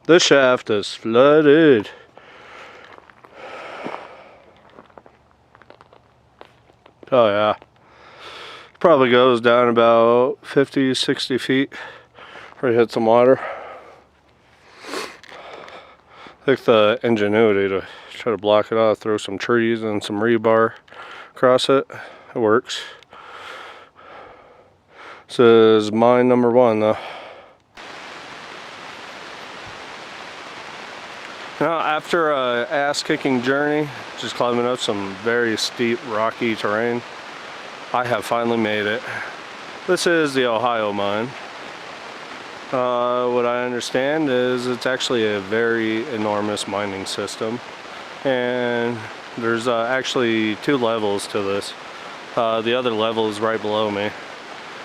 The shaft is flooded. Oh yeah. Probably goes down about 50, 60 feet where it hits some water. I think the ingenuity to try to block it off, throw some trees and some rebar across it, it works. This is mine number 1 though. Now, after a ass-kicking journey, just climbing up some very steep, rocky terrain, I have finally made it. This is the Ohio mine. What I understand is it's actually a very enormous mining system, and there's actually 2 levels to this. The other level is right below me,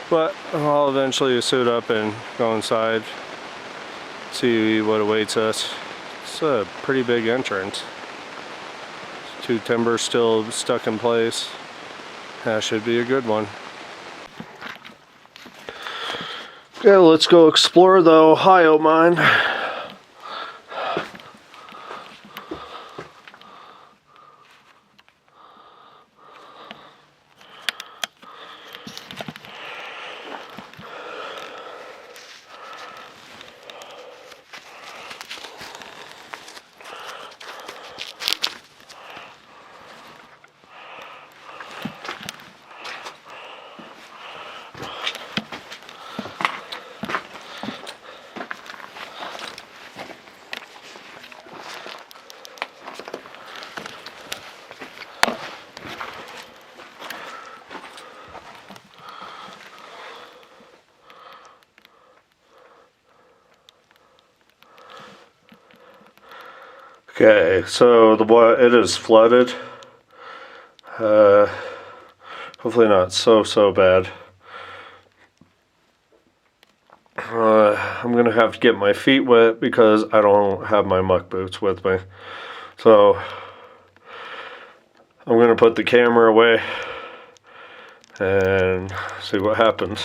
but I'll eventually suit up and go inside, see what awaits us. It's a pretty big entrance. 2 timbers still stuck in place. That should be a good one. Okay, let's go explore the Ohio mine. Okay, so it is flooded. Hopefully not so bad. I'm gonna have to get my feet wet because I don't have my muck boots with me. So I'm gonna put the camera away and see what happens.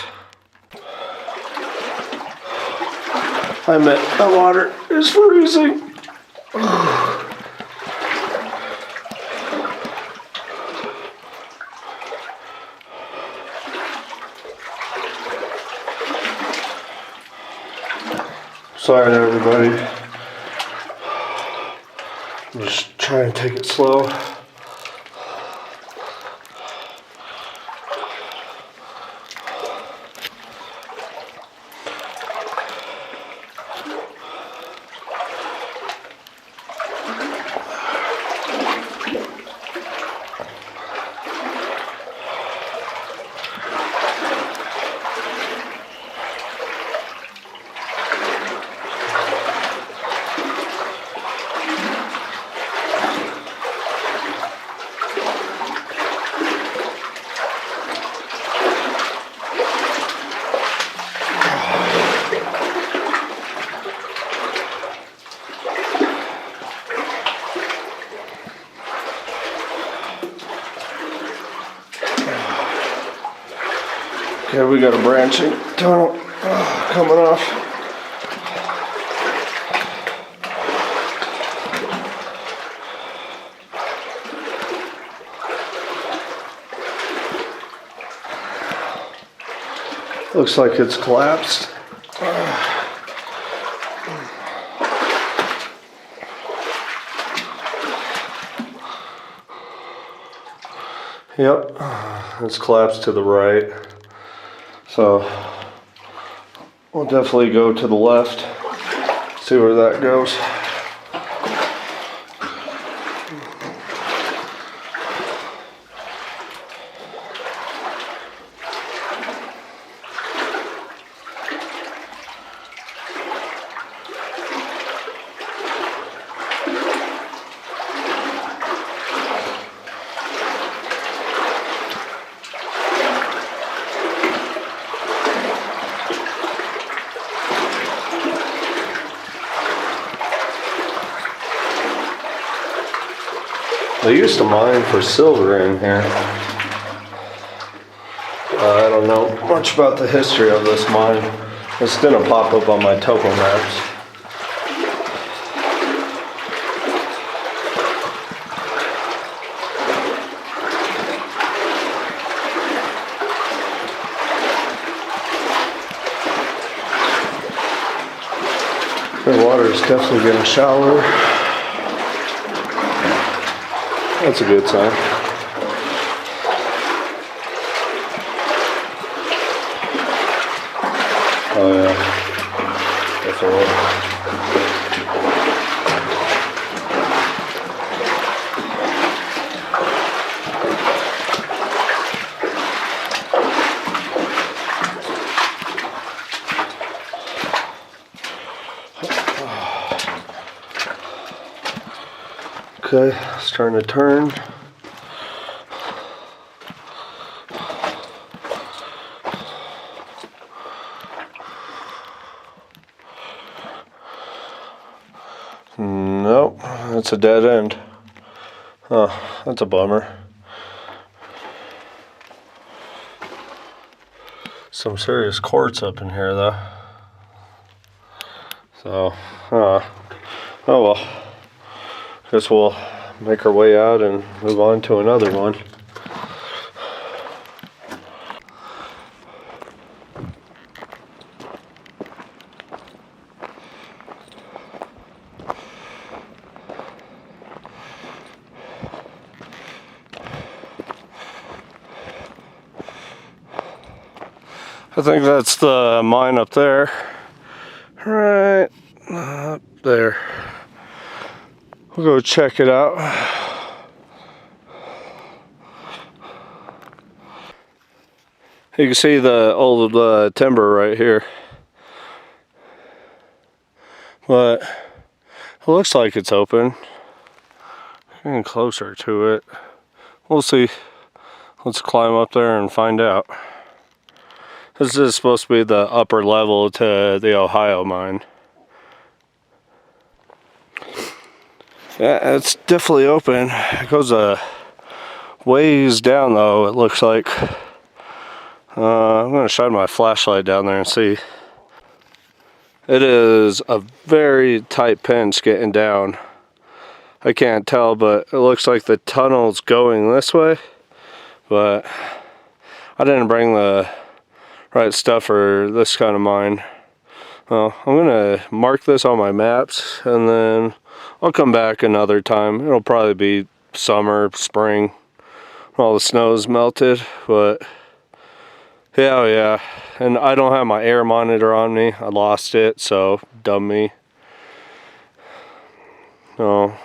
I admit, that water is freezing. Sorry everybody. I'm just trying to take it slow. Okay, we got a branching tunnel coming off. Looks like it's collapsed. Yep, it's collapsed to the right. So we'll definitely go to the left, see where that goes. They used to mine for silver in here. I don't know much about the history of this mine. This didn't pop up on my topo maps. The water is definitely getting shallower. That's a good sign. Oh yeah, definitely. Okay, starting to turn. Nope, that's a dead end. Oh, that's a bummer. Some serious quartz up in here though. So, oh well. Guess we'll make our way out and move on to another one. I think that's the mine up there. Right up there. We'll go check it out. You can see the old timber right here. But it looks like it's open. Getting closer to it. We'll see. Let's climb up there and find out. This is supposed to be the upper level to the Ohio mine. Yeah, it's definitely open. It goes a ways down though, it looks like. I'm gonna shine my flashlight down there and see. It is a very tight pinch getting down. I can't tell, but it looks like the tunnel's going this way. But I didn't bring the right stuff for this kind of mine. Well, I'm gonna mark this on my maps and then I'll come back another time. It'll probably be summer, spring, all the snow's melted, but yeah, oh yeah. And I don't have my air monitor on me. I lost it, so dumb me. So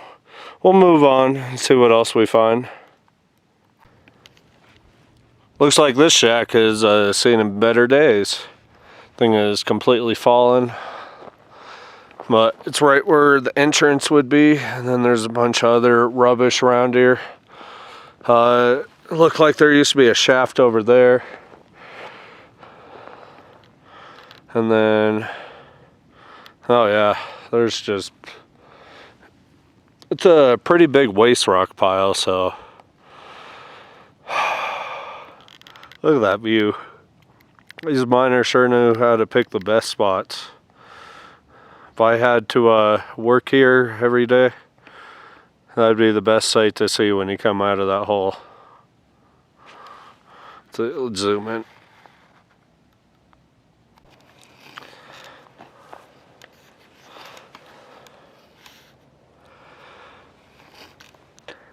we'll move on and see what else we find. Looks like this shack has seen better days. Thing is completely fallen. But it's right where the entrance would be, and then there's a bunch of other rubbish around here. It looked like there used to be a shaft over there. And then, oh yeah, there's just, it's a pretty big waste rock pile, so. Look at that view. These miners sure knew how to pick the best spots. If I had to work here every day, that'd be the best sight to see when you come out of that hole. So let's zoom in.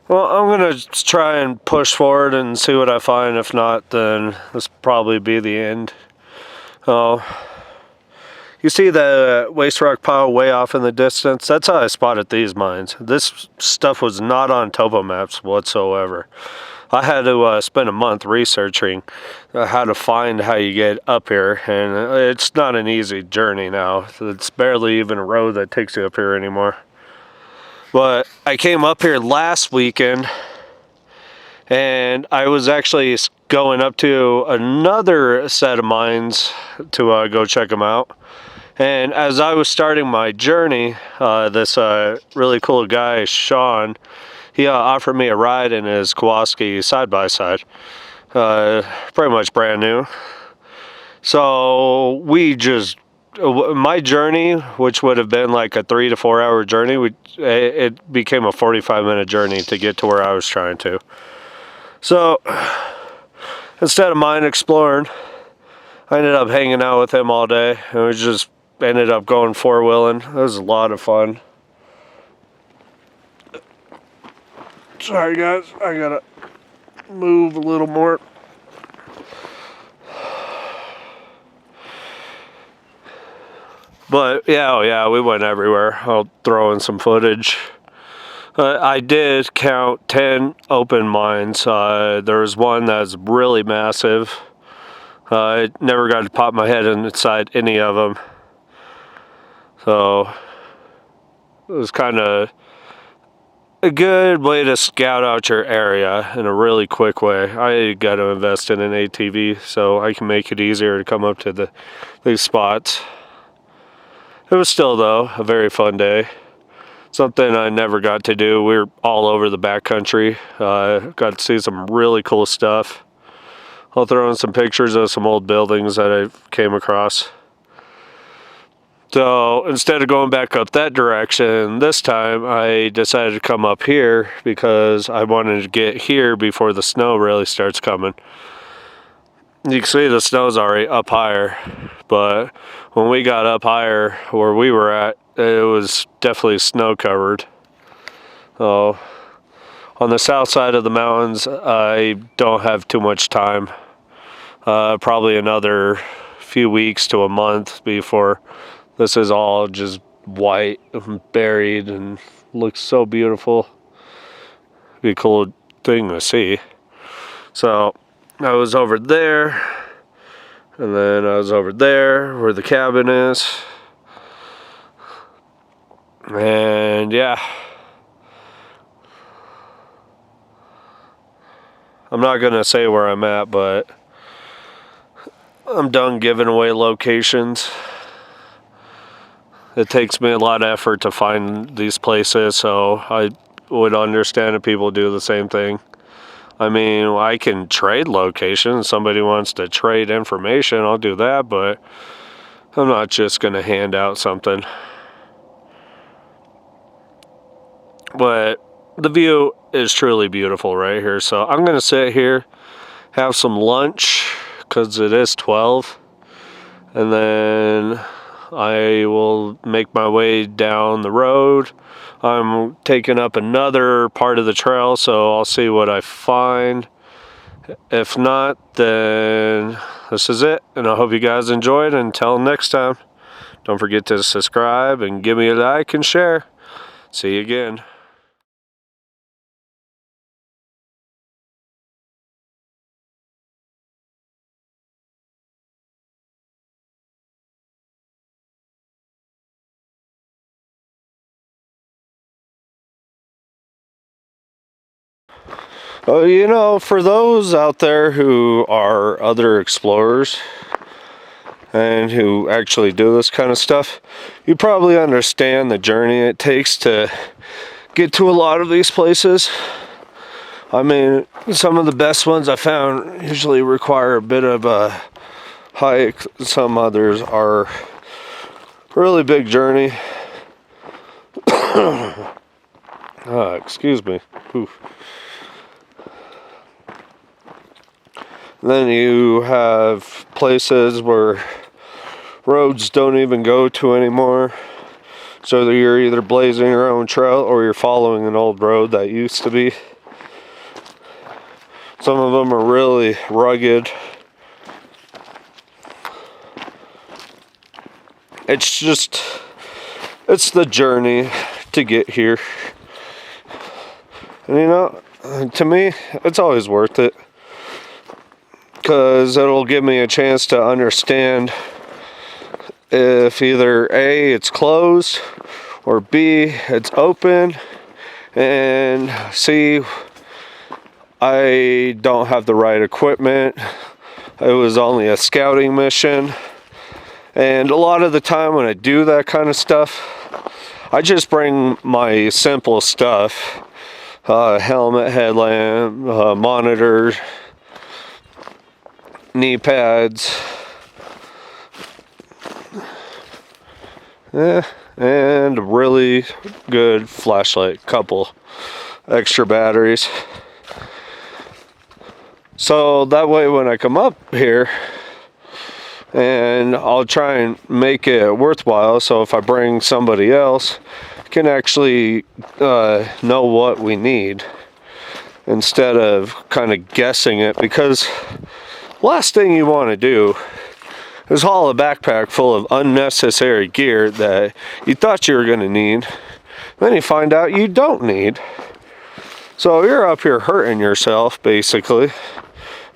Well, I'm gonna try and push forward and see what I find. If not, then this will probably be the end. Oh. You see the waste rock pile way off in the distance? That's how I spotted these mines. This stuff was not on topo maps whatsoever. I had to spend a month researching how to find how you get up here, and it's not an easy journey now. It's barely even a road that takes you up here anymore. But I came up here last weekend, and I was actually going up to another set of mines to go check them out. And as I was starting my journey, this really cool guy, Sean, he offered me a ride in his Kowalski side-by-side. Pretty much brand new. So we just, my journey, which would have been like a 3 to 4 hour journey, it became a 45-minute journey to get to where I was trying to. So instead of mine exploring, I ended up hanging out with him all day, and we just ended up going four-wheeling. It was a lot of fun. Sorry guys, I gotta move a little more. But yeah, we went everywhere. I'll throw in some footage. I did count 10 open mines. There was one that's really massive. I never got to pop my head inside any of them. So it was kind of a good way to scout out your area in a really quick way. I got to invest in an ATV so I can make it easier to come up to these spots. It was still, though, a very fun day. Something I never got to do. We were all over the backcountry. Got to see some really cool stuff. I'll throw in some pictures of some old buildings that I came across. So instead of going back up that direction, this time I decided to come up here because I wanted to get here before the snow really starts coming. You can see the snow's already up higher, but when we got up higher where we were at, it was definitely snow covered. So on the south side of the mountains, I don't have too much time. Probably another few weeks to a month before this is all just white and buried and looks so beautiful. Be a cool thing to see. So I was over there, and then I was over there where the cabin is. And yeah, I'm not gonna say where I'm at, but I'm done giving away locations. It takes me a lot of effort to find these places, so I would understand if people do the same thing. I mean, I can trade locations. Somebody wants to trade information, I'll do that, but I'm not just gonna hand out something. But the view is truly beautiful right here, so I'm gonna sit here, have some lunch, because it is 12, and then I will make my way down the road. I'm taking up another part of the trail, so I'll see what I find. If not, then this is it, and I hope you guys enjoyed. Until next time, don't forget to subscribe and give me a like and share. See you again. You know, for those out there who are other explorers and who actually do this kind of stuff, you probably understand the journey it takes to get to a lot of these places. I mean, some of the best ones I found usually require a bit of a hike. Some others are really big journey. Excuse me. Oof. Then you have places where roads don't even go to anymore. So you're either blazing your own trail or you're following an old road that used to be. Some of them are really rugged. It's the journey to get here. And you know, to me, it's always worth it. Because it'll give me a chance to understand if either A, it's closed, or B, it's open, and C, I don't have the right equipment. It was only a scouting mission. And a lot of the time when I do that kind of stuff, I just bring my simple stuff. Helmet, headlamp, monitor, knee pads, and a really good flashlight, couple extra batteries. So that way when I come up here, and I'll try and make it worthwhile, so if I bring somebody else, I can actually know what we need instead of kind of guessing it, because last thing you want to do is haul a backpack full of unnecessary gear that you thought you were going to need, then you find out you don't need. So you're up here hurting yourself, basically.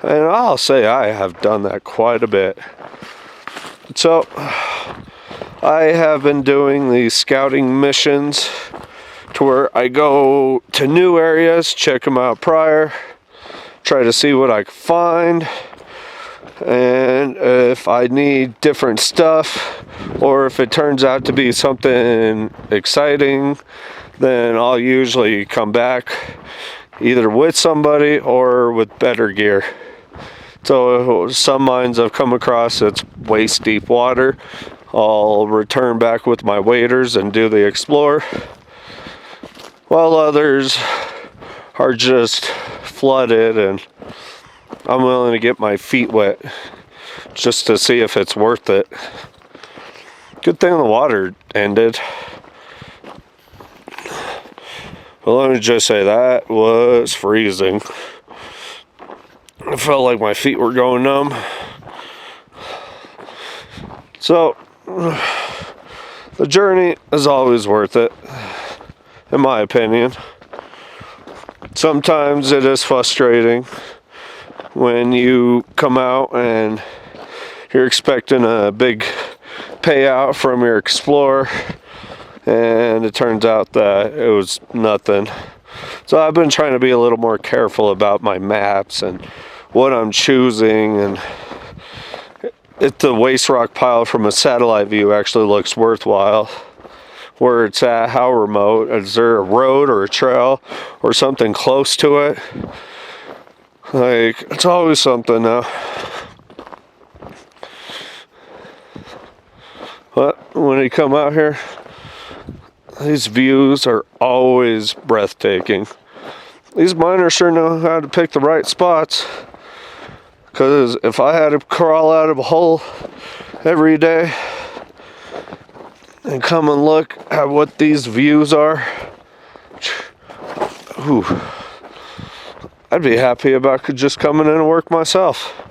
And I'll say I have done that quite a bit. So I have been doing these scouting missions to where I go to new areas, check them out prior, try to see what I can find, and if I need different stuff, or if it turns out to be something exciting, then I'll usually come back either with somebody or with better gear. So some mines I've come across, it's waist deep water, I'll return back with my waders and do the explore, while others are just flooded and I'm willing to get my feet wet just to see if it's worth it. Good thing the water ended. Well, let me just say that was freezing. I felt like my feet were going numb. So, the journey is always worth it, in my opinion. Sometimes it is frustrating when you come out and you're expecting a big payout from your explorer, and it turns out that it was nothing. So I've been trying to be a little more careful about my maps and what I'm choosing, and if the waste rock pile from a satellite view actually looks worthwhile, where it's at, how remote, is there a road or a trail or something close to it? Like, it's always something now. But when you come out here, these views are always breathtaking. These miners sure know how to pick the right spots, because if I had to crawl out of a hole every day and come and look at what these views are, ooh, I'd be happy about just coming in and work myself.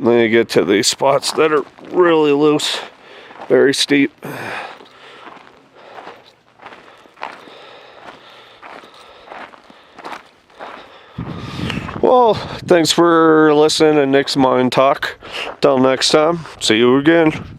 Then you get to these spots that are really loose, very steep. Well, thanks for listening to Nick's Mine Talk. Till next time, see you again.